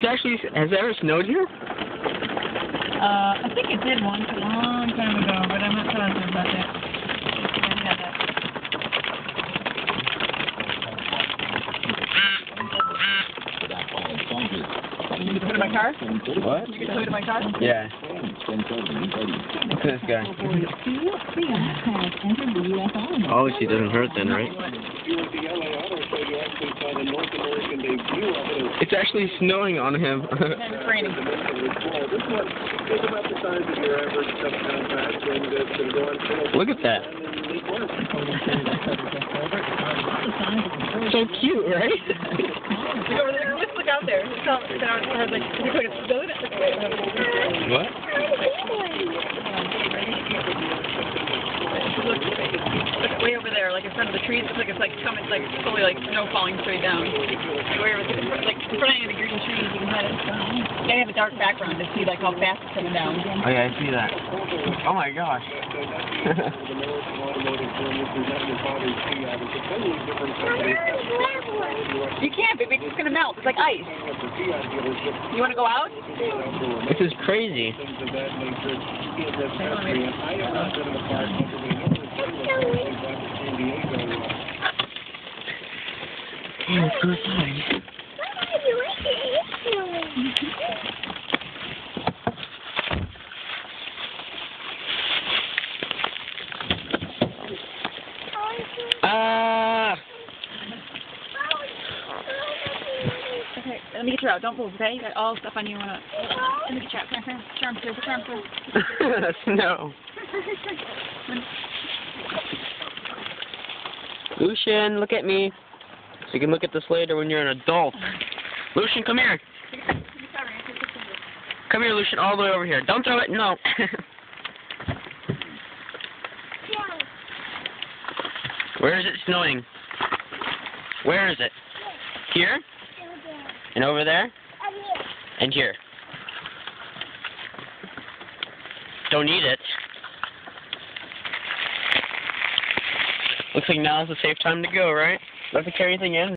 Actually, has it ever snowed here? I think it did once a long time ago, but I'm not positive about that. You can put it in my car? What? You can put it in my car? Yeah. Look at this guy. Oh, she doesn't hurt then, right? It's actually snowing on him. It's raining. Look at that. So cute, right? Look over there. Let's look out there. What? Look way over there, like in front of the trees. It's like coming, like slowly, like snow falling straight down. Way over there, like in front of the green trees. You can gotta have a dark background to see like how fast it's coming down. Oh yeah, I see that. Oh my gosh. You can't, baby. It's just gonna melt. It's like ice. You want to go out? This is crazy. Yeah, let's go outside. Okay, let me get you out. Don't move, okay? You got all stuff on you. Let me get you out. Come on, come on. Put your arm through. Snow. Lucian, look at me. So you can look at this later when you're an adult. Lucian, come here. Come here, Lucian, all the way over here. Don't throw it. No. Where is it snowing? Where is it? Here? And over there? And here. Don't eat it. Looks like now is a safe time to go, right? Don't have to carry anything in.